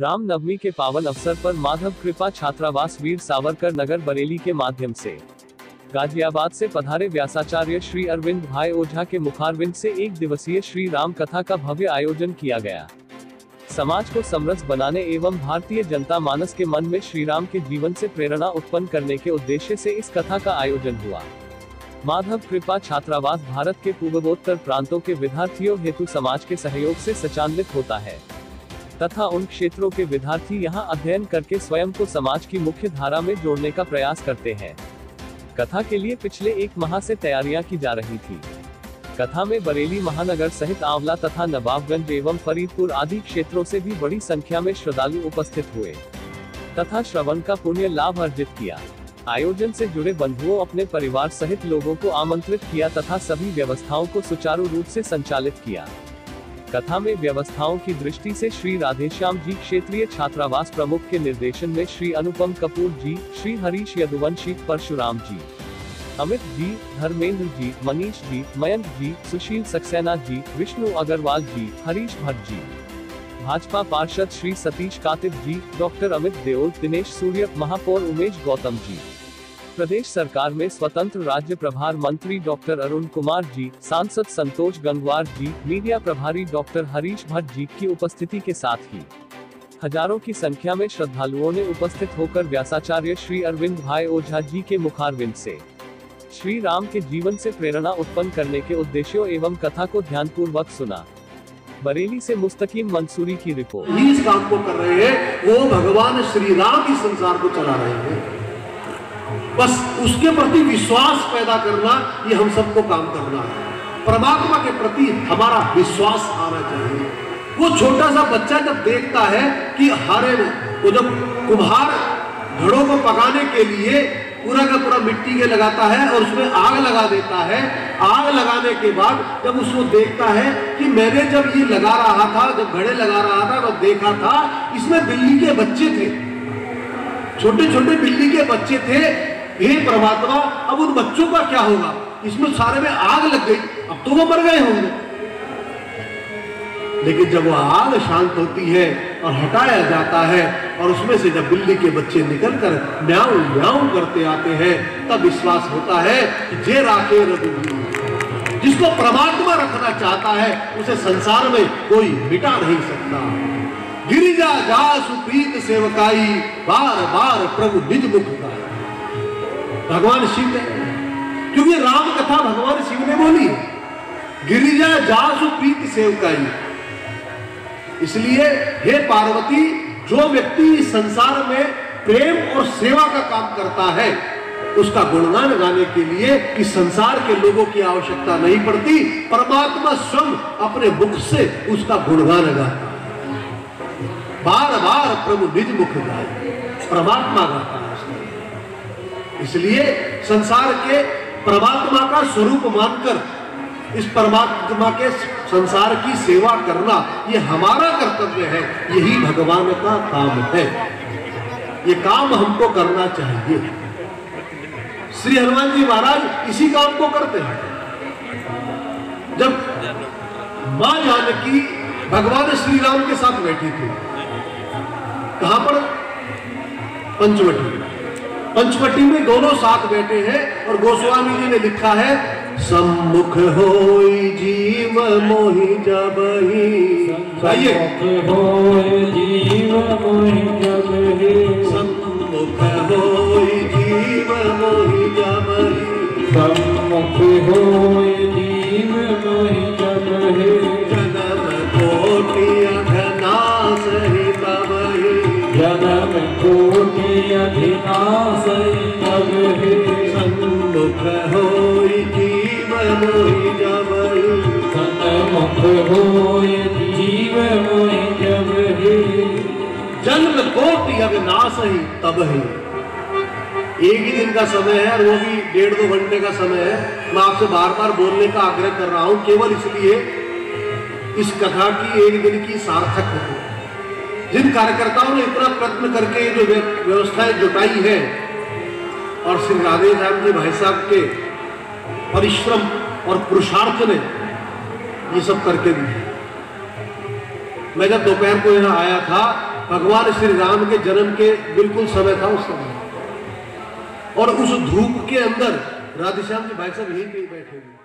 रामनवमी के पावन अवसर पर माधव कृपा छात्रावास वीर सावरकर नगर बरेली के माध्यम से गाजियाबाद से पधारे व्यासाचार्य श्री अरविंद भाई ओझा के मुखारविंद से एक दिवसीय श्री राम कथा का भव्य आयोजन किया गया। समाज को समरस बनाने एवं भारतीय जनता मानस के मन में श्री राम के जीवन से प्रेरणा उत्पन्न करने के उद्देश्य से इस कथा का आयोजन हुआ। माधव कृपा छात्रावास भारत के पूर्वोत्तर प्रांतों के विद्यार्थियों हेतु समाज के सहयोग से संचालित होता है तथा उन क्षेत्रों के विद्यार्थी यहां अध्ययन करके स्वयं को समाज की मुख्य धारा में जोड़ने का प्रयास करते हैं। कथा के लिए पिछले 1 माह से तैयारियां की जा रही थी। कथा में बरेली महानगर सहित आंवला तथा नवाबगंज एवं फरीदपुर आदि क्षेत्रों से भी बड़ी संख्या में श्रद्धालु उपस्थित हुए तथा श्रवण का पुण्य लाभ अर्जित किया। आयोजन से जुड़े बंधुओं अपने परिवार सहित लोगों को आमंत्रित किया तथा सभी व्यवस्थाओं को सुचारू रूप से संचालित किया। कथा में व्यवस्थाओं की दृष्टि से श्री राधेश्याम जी क्षेत्रीय छात्रावास प्रमुख के निर्देशन में श्री अनुपम कपूर जी, श्री हरीश यदुवंशी, परशुराम जी, अमित जी, धर्मेंद्र जी, मनीष जी, मयंक जी, सुशील सक्सेना जी, विष्णु अग्रवाल जी, हरीश भट्ट जी, भाजपा पार्षद श्री सतीश कातिब जी, डॉक्टर अमित देओल, दिनेश सूर्य, महापौर उमेश गौतम जी, प्रदेश सरकार में स्वतंत्र राज्य प्रभार मंत्री डॉक्टर अरुण कुमार जी, सांसद संतोष गंगवार जी, मीडिया प्रभारी डॉक्टर हरीश भट्ट जी की उपस्थिति के साथ ही हजारों की संख्या में श्रद्धालुओं ने उपस्थित होकर व्यासाचार्य श्री अरविंद भाई ओझा जी के मुखारविंद से श्री राम के जीवन से प्रेरणा उत्पन्न करने के उद्देश्यों एवं कथा को ध्यानपूर्वक सुना। बरेली से मुस्तकीम मंसूरी की रिपोर्ट। इस काम को कर रहे हैं वो भगवान श्री राम ही संसार को चला रहे हैं। बस उसके प्रति विश्वास पैदा करना ये हम सबको काम करना है। परमात्मा के प्रति हमारा विश्वास आना चाहिए। वो छोटा सा बच्चा जब देखता है कि वो जब कुम्हार घड़ों को पकाने के लिए पूरा का पूरा मिट्टी के लगाता है और उसमें आग लगा देता है। आग लगाने के बाद जब उसको देखता है कि मैंने जब ये लगा रहा था, जब घड़े लगा रहा था, तो देखा था इसमें बिल्ली के बच्चे थे, छोटे छोटे बिल्ली के बच्चे थे। हे परमात्मा, अब उन बच्चों का क्या होगा? इसमें सारे में आग लग गई, अब तो वो मर गए होंगे। लेकिन जब वो आग शांत होती है और हटाया जाता है और उसमें से जब बिल्ली के बच्चे निकलकर म्याऊं म्याऊं करते आते हैं, तब विश्वास होता है कि जे राखे रघुवीर। जिसको परमात्मा रखना चाहता है उसे संसार में कोई मिटा नहीं सकता। गिरिजा जासु प्रीत सेवकाई, बार बार प्रभु निज मुख गाए। भगवान शिव ने, क्योंकि राम कथा भगवान शिव ने बोली, गिरिजा जासु प्रीत सेवकाई। इसलिए हे पार्वती, जो व्यक्ति इस संसार में प्रेम और सेवा का काम करता है उसका गुणगान गाने के लिए इस संसार के लोगों की आवश्यकता नहीं पड़ती। परमात्मा स्वयं अपने मुख से उसका गुणगान गाता है। बार बार प्रभु निज मुख गाए, परमात्मा गाता है। इसलिए संसार के परमात्मा का स्वरूप मानकर इस परमात्मा के संसार की सेवा करना ये हमारा कर्तव्य है। यही भगवान का काम है। ये काम हमको करना चाहिए। श्री हनुमान जी महाराज इसी काम को करते हैं। जब मां जानकी भगवान श्री राम के साथ बैठी थी, कहां पर? पंचवटी। पंचवटी में दोनों साथ बैठे हैं और गोस्वामी जी ने लिखा है, सम्मुख होई जीव मोहि जबहि। सम्मुख होई जीव मोहि जबहि। सम्मुख होई जीव मोहि जबहि। सम्मुख होई जीव मोहि जबहि। जन्म कोटि अघनासहि तबहि। जन्म कोटि अघनासहि तबहि। सम्मुख होई जीव मोहि जबहि। सम्मुख होई जीव मोहि जबहि। जन्म कोटि अघनासहि तबहि। एक ही दिन का समय है और वो भी 1.5-2 घंटे का समय है। मैं आपसे बार बार बोलने का आग्रह कर रहा हूं, केवल इसलिए इस कथा की एक दिन की सार्थक हो। जिन कार्यकर्ताओं ने इतना प्रयत्न करके जो व्यवस्थाएं जुटाई है और श्री राधेश्याम जी भाई साहब के परिश्रम और पुरुषार्थ ने ये सब करके दिया। मैं जब दोपहर को यहाँ आया था भगवान श्री राम के जन्म के बिल्कुल समय था उस समय, और उस धूप के अंदर राधेश्याम जी भाई साहब यहीं पे बैठे हुए।